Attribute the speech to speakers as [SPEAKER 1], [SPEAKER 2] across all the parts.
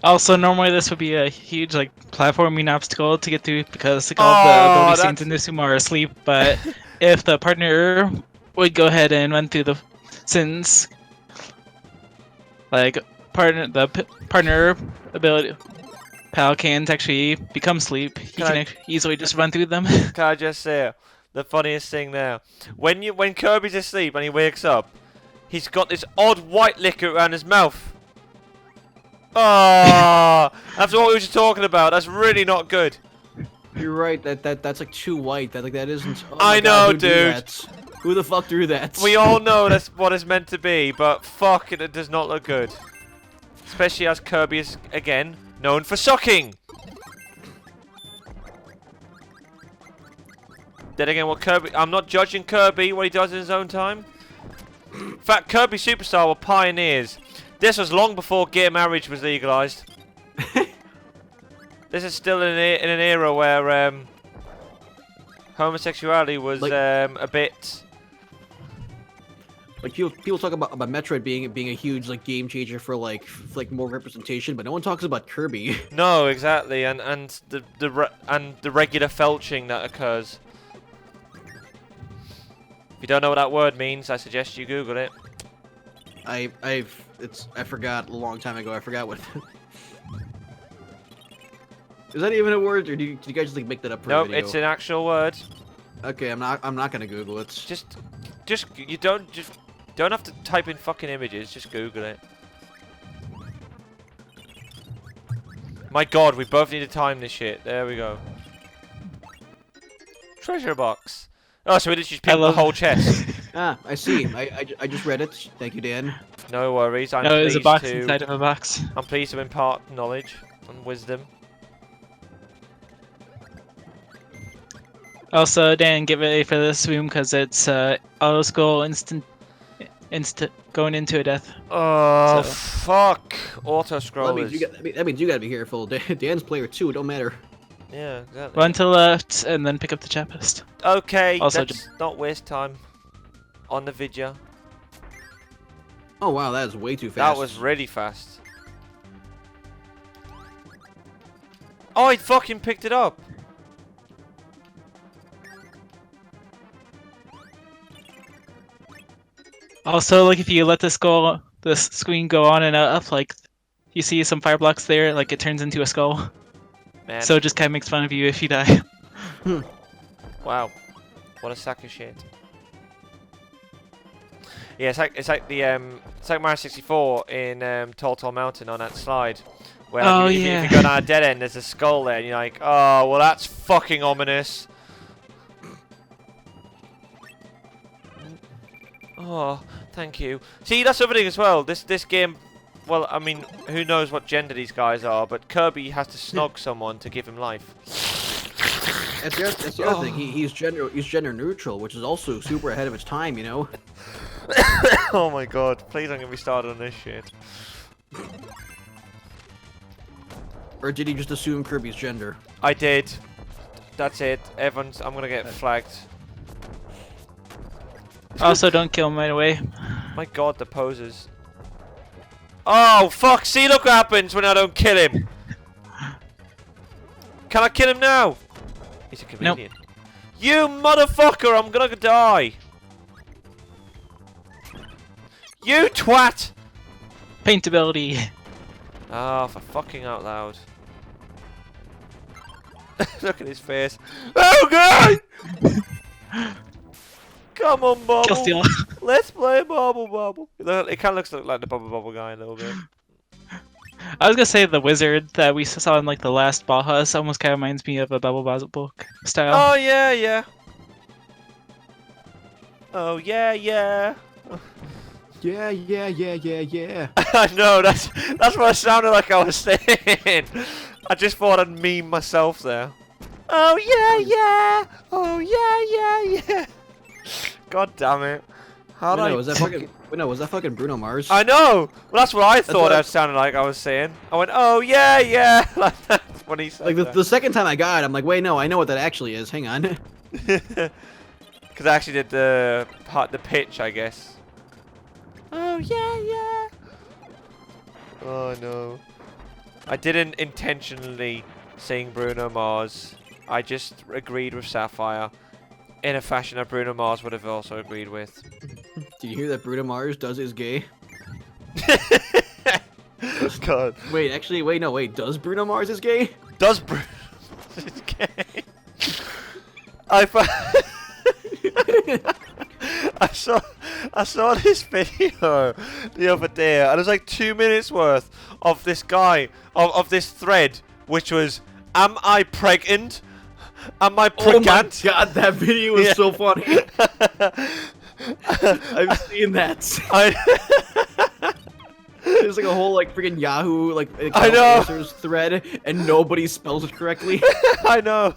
[SPEAKER 1] Also, normally this would be a huge like platforming obstacle to get through because like, all the
[SPEAKER 2] Oh,
[SPEAKER 1] ability scenes in
[SPEAKER 2] that's...
[SPEAKER 1] this room are asleep. But if the partner would go ahead and run through the since like partner ability pal can't actually become sleep, he
[SPEAKER 2] Can
[SPEAKER 1] can
[SPEAKER 2] I
[SPEAKER 1] easily just run through them.
[SPEAKER 2] can I just say the funniest thing there? When Kirby's asleep and he wakes up, he's got this odd white liquor around his mouth. Oh, that's what we were just talking about. That's really not good.
[SPEAKER 3] You're right. That's like too white. That isn't. Oh my
[SPEAKER 2] I
[SPEAKER 3] god,
[SPEAKER 2] know,
[SPEAKER 3] who drew
[SPEAKER 2] dude.
[SPEAKER 3] that? Who the fuck drew that?
[SPEAKER 2] We all know that's what it's meant to be, but fuck it, it does not look good. Especially as Kirby is, again, known for sucking. Then again, what Kirby... I'm not judging Kirby, what he does in his own time. In fact, Kirby Superstar were pioneers. This was long before gay marriage was legalized. This is still in an era where homosexuality was
[SPEAKER 3] Like-
[SPEAKER 2] a bit...
[SPEAKER 3] Like people talk about Metroid being a huge like game changer for like more representation, but no one talks about Kirby.
[SPEAKER 2] No, exactly, and the regular felching that occurs. If you don't know what that word means, I suggest you Google it.
[SPEAKER 3] I forgot a long time ago. I forgot what. Is that even a word, or did you guys just like make that up for a
[SPEAKER 2] Nope,
[SPEAKER 3] video?
[SPEAKER 2] it's an actual word.
[SPEAKER 3] Okay, I'm not gonna Google it.
[SPEAKER 2] Just you don't have to type in fucking images. Just Google it. My God, we both need to time this shit. There we go. Treasure box. Oh, so we just picked the whole chest.
[SPEAKER 3] Ah, I see. I just read it. Thank you, Dan.
[SPEAKER 2] No worries.
[SPEAKER 1] No, it was a box inside of a box.
[SPEAKER 2] I'm pleased to impart knowledge and wisdom.
[SPEAKER 1] Also, Dan, get ready for this room because it's auto scroll instant going into a death.
[SPEAKER 2] Oh,
[SPEAKER 1] So-
[SPEAKER 2] fuck. Auto
[SPEAKER 3] Well,
[SPEAKER 2] scrollers.
[SPEAKER 3] that means you gotta be careful. Dan's player 2. It don't matter.
[SPEAKER 2] Yeah, exactly.
[SPEAKER 1] Run to the left and then pick up the checklist.
[SPEAKER 2] Okay,
[SPEAKER 1] Also
[SPEAKER 2] let's not waste time on the video.
[SPEAKER 3] Oh wow, that is way too fast.
[SPEAKER 2] That was really fast. Oh, he fucking picked it up.
[SPEAKER 1] Also, like if you let this screen go on and up, like you see some fire blocks there, like it turns into a skull.
[SPEAKER 2] Man,
[SPEAKER 1] So it just kind of makes fun of you if you die.
[SPEAKER 2] wow. What a sack of shit. Yeah, it's like Mario 64 in Tall Mountain on that slide. Where
[SPEAKER 1] Oh,
[SPEAKER 2] if
[SPEAKER 1] yeah.
[SPEAKER 2] you go down a dead end, there's a skull there, and you're like, oh, well, that's fucking ominous. Oh, thank you. See, that's the other thing as well. This game, well, I mean, who knows what gender these guys are, but Kirby has to snog someone to give him life.
[SPEAKER 3] That's the other thing. He's gender neutral, which is also super ahead of its time. You know.
[SPEAKER 2] Oh my God! Please don't get me started on this shit.
[SPEAKER 3] Or did he just assume Kirby's gender?
[SPEAKER 2] I did. That's it. I'm gonna get flagged.
[SPEAKER 1] Also, don't kill him right away.
[SPEAKER 2] My God, the poses. Oh fuck! See, look what happens when I don't kill him. Can I kill him now? He's a comedian.
[SPEAKER 1] Nope.
[SPEAKER 2] You motherfucker! I'm gonna die. You twat!
[SPEAKER 1] Paint ability.
[SPEAKER 2] Oh, for fucking out loud. Look at his face. Oh God! Come on,
[SPEAKER 1] Kill
[SPEAKER 2] Bubble.
[SPEAKER 1] steal.
[SPEAKER 2] Let's play Bubble. It kind of looks like the Bubble guy a little bit.
[SPEAKER 1] I was gonna say the wizard that we saw in like the last Bauhaus almost kind of reminds me of a Bubble book style.
[SPEAKER 2] Oh yeah, yeah. Oh yeah, yeah.
[SPEAKER 3] Yeah.
[SPEAKER 2] I know, that's what it sounded like I was saying. I just thought I'd meme myself there. Oh yeah, yeah. Oh yeah, yeah. God damn it. How did I
[SPEAKER 3] Was that fucking Bruno Mars?
[SPEAKER 2] I know! Well, that's what I thought
[SPEAKER 3] what-
[SPEAKER 2] that sounded like I was saying. I went, oh yeah, yeah. Like that's when he said
[SPEAKER 3] Like the second time I got it, I'm like, wait, no, I know what that actually is. Hang on.
[SPEAKER 2] Because I actually did the pitch, I guess. Oh yeah, yeah. Oh no. I didn't intentionally sing Bruno Mars. I just agreed with Sapphire in a fashion that Bruno Mars would have also agreed with.
[SPEAKER 3] Did you hear that Bruno Mars does is gay?
[SPEAKER 2] God.
[SPEAKER 3] Wait, actually, wait, no, wait. Does Bruno Mars is gay?
[SPEAKER 2] Does Bruno Mars is gay? I saw this video the other day, and it was like 2 minutes worth of this guy of this thread, which was, "Am I pregnant? Am I pregnant?"
[SPEAKER 3] Oh my god, that video was so funny. I've seen that. There's like a whole like freaking Yahoo like
[SPEAKER 2] I know
[SPEAKER 3] answers thread, and nobody spells it correctly.
[SPEAKER 2] I know.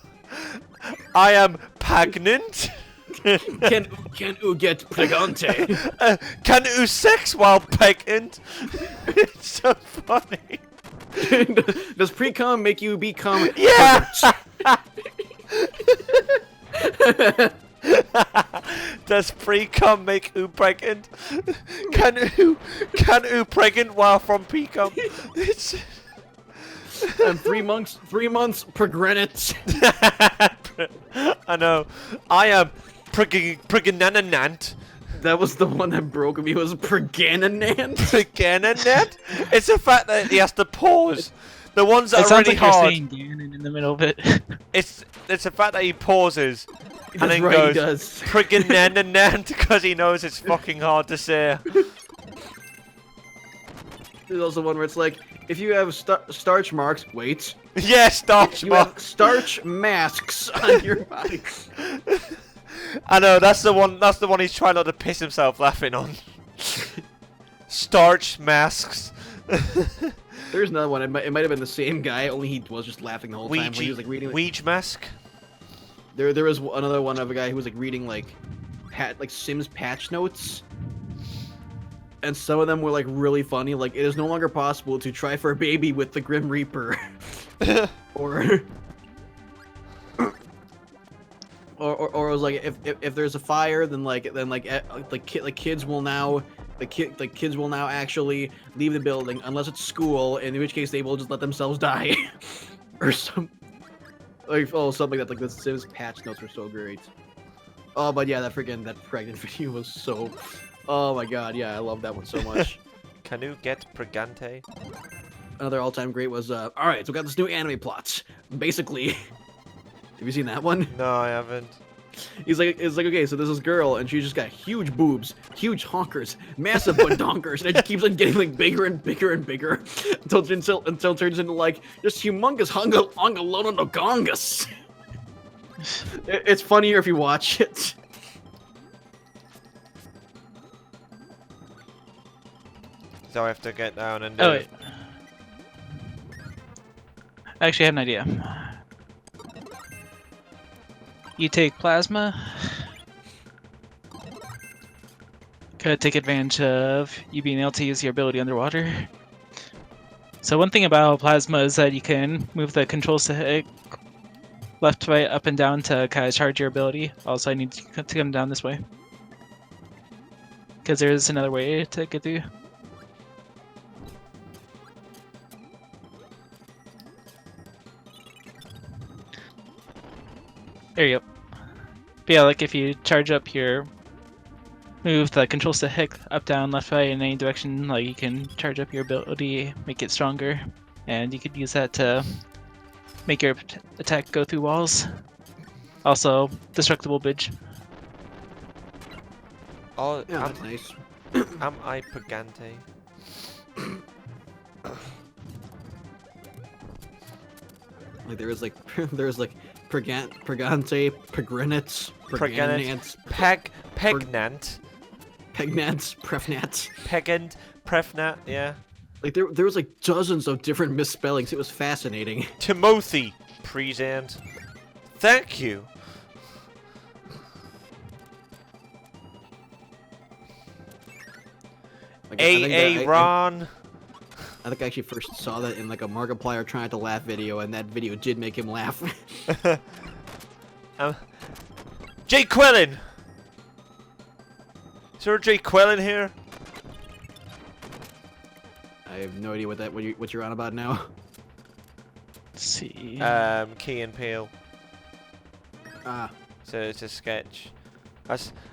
[SPEAKER 2] I am pregnant.
[SPEAKER 3] Can you get pregante?
[SPEAKER 2] Can you sex while pregnant? It's so funny.
[SPEAKER 3] Does pre-cum make you become?
[SPEAKER 2] Yeah. Does pre-cum make you pregnant? Can you pregnant while from pre-cum? It's...
[SPEAKER 3] I'm 3 months pregnant.
[SPEAKER 2] I know. I am pregnant.
[SPEAKER 3] That was the one that broke me. Was pregnant.
[SPEAKER 2] Pregnant. It's the fact that he has to pause. The ones that
[SPEAKER 1] It
[SPEAKER 2] are
[SPEAKER 1] sounds
[SPEAKER 2] really
[SPEAKER 1] like
[SPEAKER 2] hard.
[SPEAKER 1] you're saying Ganon in the middle of it.
[SPEAKER 2] It's the fact that he pauses and then
[SPEAKER 3] Right, he
[SPEAKER 2] goes
[SPEAKER 3] does.
[SPEAKER 2] pregnant because he knows it's fucking hard to say.
[SPEAKER 3] There's also one where it's like, if you have starch marks, wait.
[SPEAKER 2] Yeah, starch
[SPEAKER 3] You have
[SPEAKER 2] marks.
[SPEAKER 3] starch masks on your body.
[SPEAKER 2] I know, that's the one he's trying not to piss himself laughing on. Starch masks.
[SPEAKER 3] There's another one. It might have been the same guy, only he was just laughing the whole time when he was like reading.
[SPEAKER 2] Ouija mask.
[SPEAKER 3] There was another one of a guy who was like reading like Sims patch notes. And some of them were like really funny, like, it is no longer possible to try for a baby with the Grim Reaper. or it was like, if there's a fire, then kids will now actually leave the building unless it's school, in which case they will just let themselves die. Or something like that. Like the Sims patch notes were so great. Oh, but yeah, that pregnant video was so. Oh my god, yeah, I love that one so much.
[SPEAKER 2] Can you get pregante?
[SPEAKER 3] Another all-time great was, alright, so we got this new anime plot. Basically, have you seen that one?
[SPEAKER 2] No, I haven't.
[SPEAKER 3] It's like, okay, so there's this girl, and she's just got huge boobs, huge honkers, massive badonkers, and it just keeps on getting, like, bigger and bigger and bigger, until it turns into, like, just humongous hongalolonogongus. It's funnier if you watch it.
[SPEAKER 2] So I have to get down and do
[SPEAKER 1] Oh,
[SPEAKER 2] it.
[SPEAKER 1] wait. I actually have an idea. You take plasma. Could take advantage of you being able to use your ability underwater. So one thing about plasma is that you can move the control stick left, right, up, and down to kind of charge your ability. Also, I need to come down this way. Because there is another way to get through. There you go. But yeah, like if you charge up your move the control stick up, down, left, right in any direction, like you can charge up your ability, make it stronger, and you could use that to make your attack go through walls. Also, destructible bridge.
[SPEAKER 2] Oh,
[SPEAKER 3] Yeah, that's nice.
[SPEAKER 2] am I pregante?
[SPEAKER 3] Like there was like pregante, pregrinets,
[SPEAKER 2] Pregnant. Pregnant.
[SPEAKER 3] pegnats, prefnats.
[SPEAKER 2] Pegant. Prefnat, yeah.
[SPEAKER 3] Like there was like dozens of different misspellings. It was fascinating.
[SPEAKER 2] Timothy. Present. Thank you.
[SPEAKER 3] Like, I think that
[SPEAKER 2] Ron.
[SPEAKER 3] I think I actually first saw that in like a Markiplier trying to laugh video, and that video did make him laugh.
[SPEAKER 2] Jay Quellen. Is there a Jay Quellen here?
[SPEAKER 3] I have no idea what you're on about now.
[SPEAKER 1] Let's see.
[SPEAKER 2] Key and Peele.
[SPEAKER 3] Ah,
[SPEAKER 2] So it's a sketch.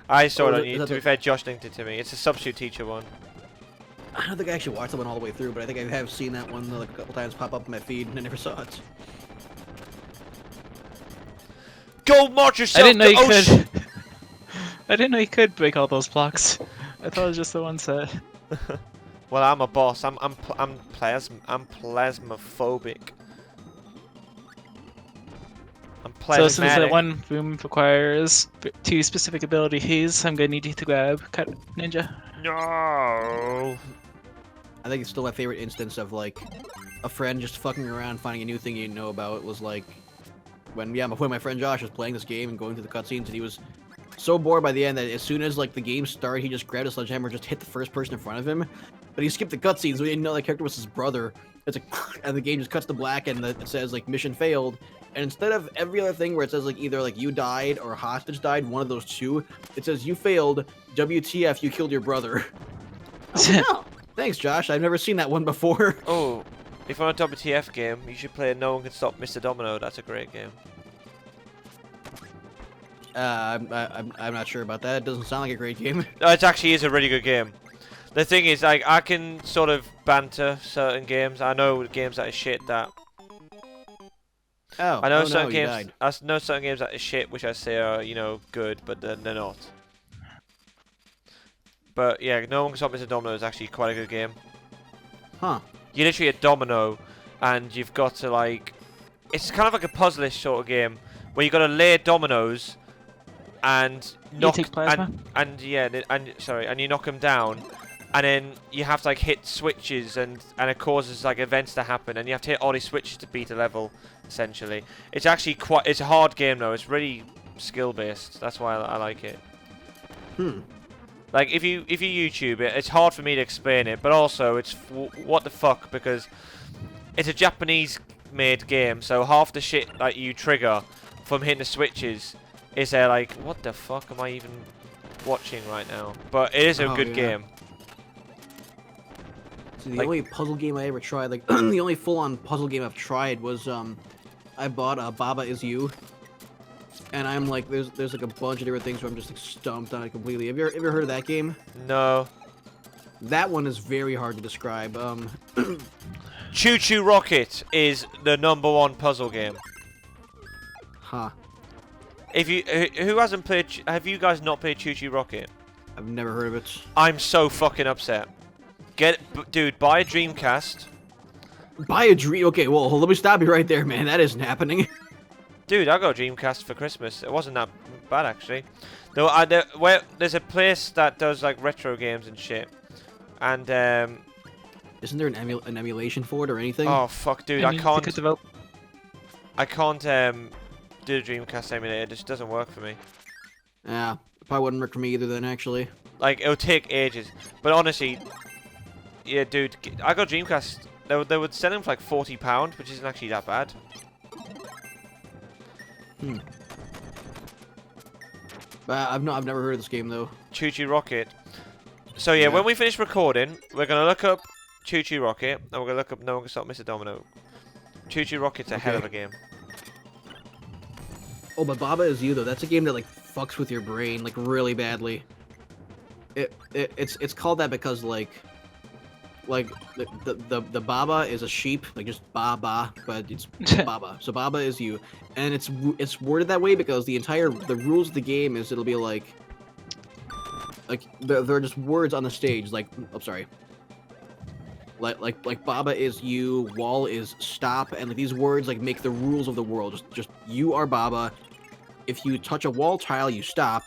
[SPEAKER 2] I saw it on
[SPEAKER 3] is
[SPEAKER 2] YouTube.
[SPEAKER 3] that
[SPEAKER 2] To be
[SPEAKER 3] the-
[SPEAKER 2] fair, Josh linked it to me. It's a substitute teacher one.
[SPEAKER 3] I don't think I actually watched that one all the way through, but I think I have seen that one like a couple times pop up in my feed, and I never saw it.
[SPEAKER 2] Go march
[SPEAKER 1] I
[SPEAKER 2] yourself
[SPEAKER 1] didn't know
[SPEAKER 2] to
[SPEAKER 1] you
[SPEAKER 2] ocean.
[SPEAKER 1] could. I didn't know you could break all those blocks. I thought it was just the one set.
[SPEAKER 2] Well, I'm a boss. I'm plasmophobic. I'm
[SPEAKER 1] So since
[SPEAKER 2] plasmatic.
[SPEAKER 1] that one room requires 2 specific abilities, I'm gonna need you to grab Cut Ninja.
[SPEAKER 2] No.
[SPEAKER 3] I think it's still my favorite instance of like a friend just fucking around, finding a new thing you didn't know about. It was like when my friend Josh was playing this game and going through the cutscenes, and he was so bored by the end that as soon as like the game started, he just grabbed a sledgehammer and just hit the first person in front of him. But he skipped the cutscenes, so he didn't know that character was his brother. It's like, and the game just cuts to black, and it says like mission failed. And instead of every other thing where it says like either like you died or a hostage died, one of those two, it says you failed. WTF? You killed your brother. I was like, oh, thanks, Josh. I've never seen that one before.
[SPEAKER 2] Oh, if you want a WTF game, you should play No One Can Stop Mr. Domino. That's a great game.
[SPEAKER 3] I'm not sure about that. It doesn't sound like a great game.
[SPEAKER 2] No, it actually is a really good game. The thing is, like, I can sort of banter certain games. I know games that are shit that.
[SPEAKER 3] Oh,
[SPEAKER 2] I know
[SPEAKER 3] oh
[SPEAKER 2] certain
[SPEAKER 3] no, you
[SPEAKER 2] games.
[SPEAKER 3] died.
[SPEAKER 2] I know certain games that are shit, which I say are, you know, good, but they're not. But yeah, No One Can Stop Mr. Domino is actually quite a good game.
[SPEAKER 3] Huh.
[SPEAKER 2] You're literally a domino, and you've got to like. It's kind of like a puzzlish sort of game where you got to lay dominoes and knock
[SPEAKER 1] take plasma?
[SPEAKER 2] and you knock them down, and then you have to like hit switches and it causes like events to happen, and you have to hit all these switches to beat a level. Essentially, it's actually it's a hard game though. It's really skill based. That's why I like it. Like if you YouTube it, it's hard for me to explain it, but also it's what the fuck, because it's a Japanese made game, so half the shit that you trigger from hitting the switches is like, what the fuck am I even watching right now? But it is a good game.
[SPEAKER 3] So the only puzzle game I ever tried, like the only full-on puzzle game I've tried was I bought Baba Is You, and I'm like, there's like a bunch of different things where I'm just like stumped on it completely. Have you ever heard of that game?
[SPEAKER 2] No.
[SPEAKER 3] That one is very hard to describe.
[SPEAKER 2] Choo Choo Rocket is the #1 puzzle game.
[SPEAKER 3] Huh.
[SPEAKER 2] If you who hasn't played, have you guys not played Choo Choo Rocket?
[SPEAKER 3] I've never heard of it.
[SPEAKER 2] I'm so fucking upset. Dude, buy a Dreamcast.
[SPEAKER 3] Buy a dream. Okay, well, let me stop you right there, man. That isn't happening.
[SPEAKER 2] Dude, I got a Dreamcast for Christmas. It wasn't that bad actually. No, there's a place that does like retro games and shit, and
[SPEAKER 3] Isn't there an emulation for it or anything?
[SPEAKER 2] oh fuck, dude,
[SPEAKER 1] I
[SPEAKER 2] I
[SPEAKER 1] mean, they
[SPEAKER 2] can't
[SPEAKER 1] could develop-
[SPEAKER 2] do the Dreamcast emulator. It just doesn't work for me.
[SPEAKER 3] Yeah, probably wouldn't work for me either then, actually.
[SPEAKER 2] Like, it'll take ages. But honestly, yeah, dude, I got Dreamcast. They would sell them for like £40, which isn't actually that bad.
[SPEAKER 3] But I've never heard of this game though.
[SPEAKER 2] Choo Choo Rocket. So yeah, when we finish recording, we're gonna look up Choo Choo Rocket, and we're gonna look up No One Can Stop Mr. Domino. Choo Choo Rocket's a hell of a game.
[SPEAKER 3] Oh, but Baba Is You though, that's a game that like fucks with your brain like really badly. It's called that because like the Baba is a sheep, like just Baba, but it's Baba. So Baba Is You, and it's worded that way because the rules of the game is it'll be like there are just words on the stage like I'm sorry. Like Baba is you, wall is stop, and like these words like make the rules of the world. Just you are Baba. If you touch a wall tile, you stop.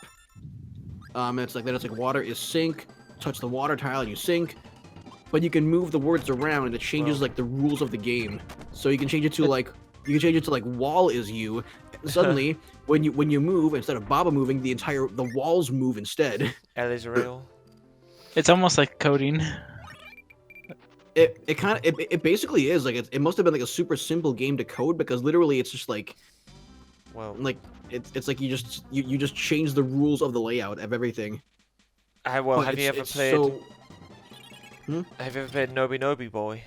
[SPEAKER 3] It's like water is sink. Touch the water tile, you sink. But you can move the words around, and it changes like the rules of the game. So you can change it to like wall is you. Suddenly, when you move, instead of Baba moving, the walls move instead.
[SPEAKER 2] L is real.
[SPEAKER 1] It's almost like coding.
[SPEAKER 3] It basically is like it must have been like a super simple game to code because literally it's just like it's like you just change the rules of the layout of everything.
[SPEAKER 2] Well, have you ever played?
[SPEAKER 3] Have
[SPEAKER 2] you ever played Nobi Nobi Boy?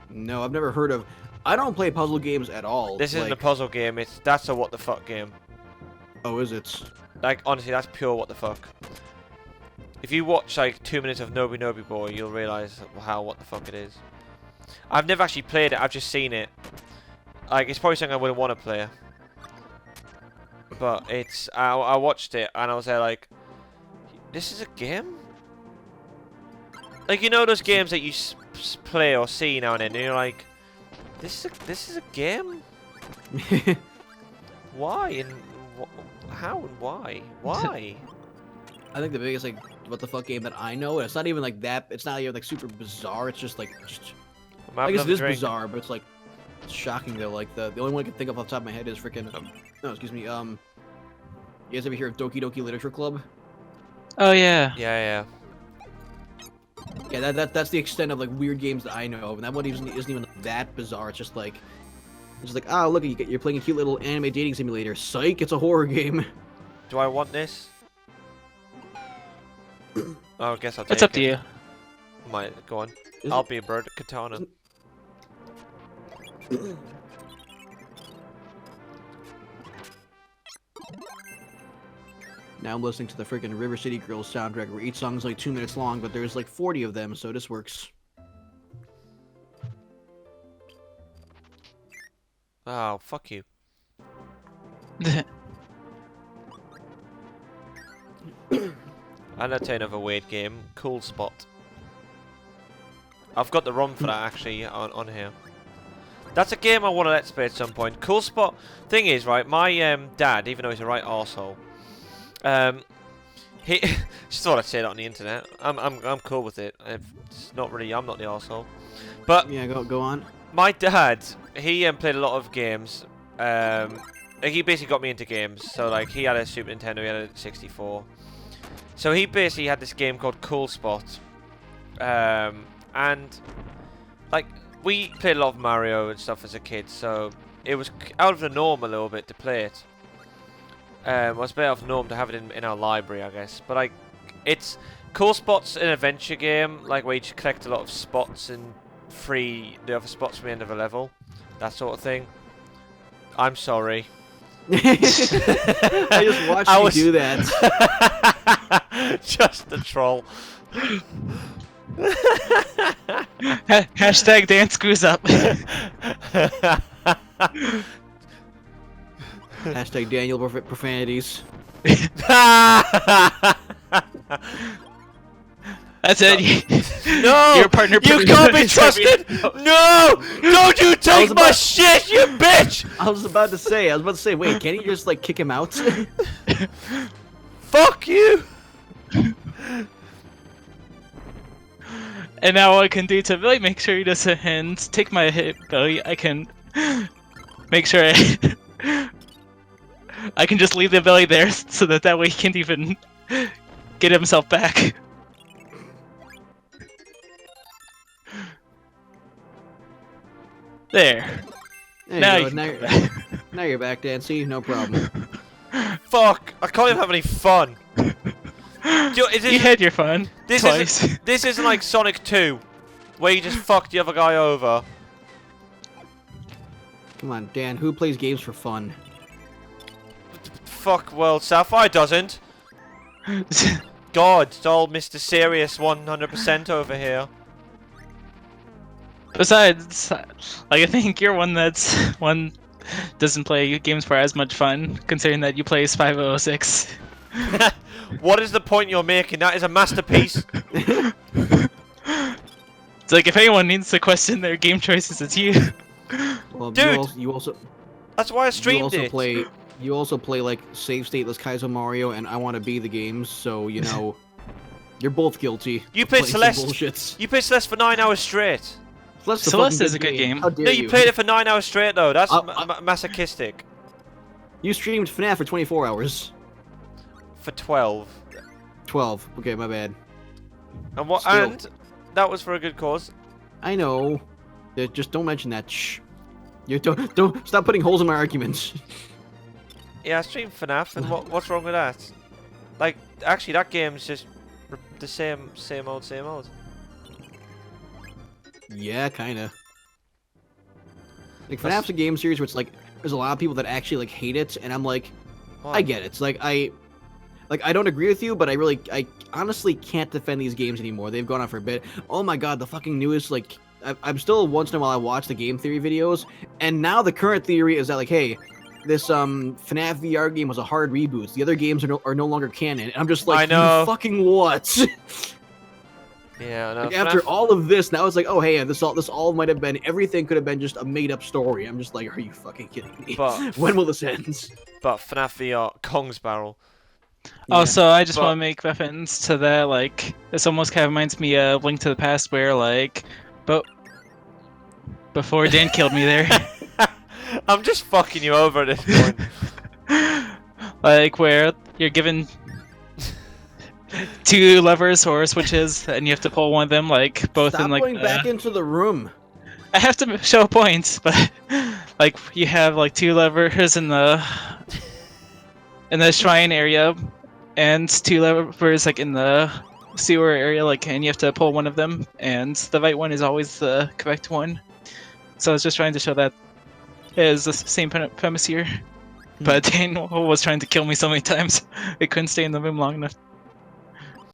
[SPEAKER 3] No, I've never heard of. I don't play puzzle games at all.
[SPEAKER 2] This isn't a
[SPEAKER 3] like,
[SPEAKER 2] puzzle game. That's a what the fuck game.
[SPEAKER 3] Oh, is it?
[SPEAKER 2] Like honestly, that's pure what the fuck. If you watch like 2 minutes of Nobi Nobi Boy, you'll realize how what the fuck it is. I've never actually played it. I've just seen it. Like it's probably something I wouldn't want to play. But it's I watched it and I was there like, this is a game. Like you know those games that you play or see now and then, and you're like, this is a game. Why and how and why? Why?
[SPEAKER 3] I think the biggest like what the fuck game that I know, and it's not even like that. It's not even like super bizarre. It's just like, I guess it is bizarre, but it's like it's shocking though. Like the only one I can think of off the top of my head is freaking. No, excuse me. You guys ever hear of Doki Doki Literature Club?
[SPEAKER 1] Oh yeah.
[SPEAKER 2] Yeah.
[SPEAKER 3] Yeah, that's the extent of like weird games that I know of, and that one isn't even that bizarre. It's just like, oh look, you're playing a cute little anime dating simulator. Psych, it's a horror game.
[SPEAKER 2] Do I want this? Oh, I guess I'll take it.
[SPEAKER 1] It's up to you.
[SPEAKER 2] Might go on.
[SPEAKER 3] Is
[SPEAKER 2] I'll
[SPEAKER 3] it?
[SPEAKER 2] be a bird katana.
[SPEAKER 3] Now I'm listening to the freaking River City Girls soundtrack, where each song is like 2 minutes long, but there's like 40 of them, so this works.
[SPEAKER 2] Oh, fuck you. And I'll tell you another weird game, Cool Spot. I've got the ROM for that actually on here. That's a game I want to let's play at some point. Cool Spot. Thing is, right, my dad, even though he's a right arsehole, he just thought I'd say that on the internet. I'm cool with it. It's not really. I'm not the arsehole. But
[SPEAKER 3] Yeah, go on.
[SPEAKER 2] my dad, he played a lot of games. Like he basically got me into games. So like he had a Super Nintendo, he had a 64. So he basically had this game called Cool Spot, and like we played a lot of Mario and stuff as a kid. So it was out of the norm a little bit to play it. Well, it's a bit out of the norm to have it in our library, I guess. But like, it's Cool Spot's an adventure game, like where you just collect a lot of spots and free the other spots from the end of a level, that sort of thing. I'm sorry.
[SPEAKER 3] I just watched you do that.
[SPEAKER 2] Just a troll.
[SPEAKER 1] Hashtag Dan screws up.
[SPEAKER 3] Hashtag Daniel profanities.
[SPEAKER 1] That's it.
[SPEAKER 2] No!
[SPEAKER 1] Your partner
[SPEAKER 2] You can't be trusted! No! Don't you take my shit, you bitch!
[SPEAKER 3] I was about to say, wait, can't you just like kick him out?
[SPEAKER 2] Fuck you!
[SPEAKER 1] And now what I can do to really make sure he doesn't take my hit belly, I can make sure I can just leave the belly there so that way he can't even get himself back. There. Now you
[SPEAKER 3] now you're back, Dan. See, no problem.
[SPEAKER 2] Fuck! I can't even have any fun.
[SPEAKER 1] You had your fun. Twice.
[SPEAKER 2] This isn't like Sonic 2, where you just fuck the other guy over.
[SPEAKER 3] Come on, Dan. Who plays games for fun?
[SPEAKER 2] Fuck, well, Sapphire doesn't. God, it's all Mr. Serious 100% over here.
[SPEAKER 1] Besides, like, I think you're one doesn't play games for as much fun, considering that you play 5006.
[SPEAKER 2] What is the point you're making? That is a masterpiece.
[SPEAKER 1] It's like if anyone needs to question their game choices, it's you.
[SPEAKER 3] Well,
[SPEAKER 2] dude,
[SPEAKER 3] you also
[SPEAKER 2] that's why I streamed it.
[SPEAKER 3] You also play like Save Stateless Kaizo Mario and I Want to Be the games, so you know you're both guilty.
[SPEAKER 2] You played Celeste. You played Celeste for 9 hours straight.
[SPEAKER 1] Celeste is a good game.
[SPEAKER 2] No, you played it for 9 hours straight though. That's masochistic.
[SPEAKER 3] You streamed FNAF for 24 hours.
[SPEAKER 2] For 12.
[SPEAKER 3] 12. Okay, my bad.
[SPEAKER 2] And what?
[SPEAKER 3] Still.
[SPEAKER 2] And that was for a good cause.
[SPEAKER 3] I know. Just don't mention that. Shh. You don't stop putting holes in my arguments.
[SPEAKER 2] Yeah, I streamed FNAF, and what's wrong with that? Like, actually, that game's just the same old.
[SPEAKER 3] Yeah, kinda. Like FNAF's a game series where it's like there's a lot of people that actually like hate it, and I'm like,
[SPEAKER 2] Why?
[SPEAKER 3] I get it. It's like I don't agree with you, but I honestly can't defend these games anymore. They've gone on for a bit. Oh my god, the fucking newest like I'm still once in a while I watch the game theory videos, and now the current theory is that like, hey, this FNAF VR game was a hard reboot. The other games are no longer canon. And I'm just like,
[SPEAKER 2] I know.
[SPEAKER 3] you fucking what?
[SPEAKER 2] Yeah, I know.
[SPEAKER 3] Like, after
[SPEAKER 2] FNAF
[SPEAKER 3] all of this, now it's like, oh hey, this all might have been everything could have been just a made up story. I'm just like, are you fucking kidding me?
[SPEAKER 2] But-
[SPEAKER 3] When will this end?
[SPEAKER 2] But FNAF VR, Kong's Barrel.
[SPEAKER 1] Also, I just
[SPEAKER 2] But-
[SPEAKER 1] want to make reference to that. Like, this almost kind of reminds me of Link to the Past, where like, but before Dan killed me there,
[SPEAKER 2] I'm just fucking you over at this point.
[SPEAKER 1] like where you're given 2 levers or switches, and you have to pull one of them, like both
[SPEAKER 3] Stop
[SPEAKER 1] in like.
[SPEAKER 3] going back into the room.
[SPEAKER 1] I have to show points, but like you have like 2 levers in the shrine area, and 2 levers like in the sewer area, like, and you have to pull one of them, and the right one is always the correct one. So I was just trying to show that it is the same premise here, but Dane was trying to kill me so many times I couldn't stay in the room long enough.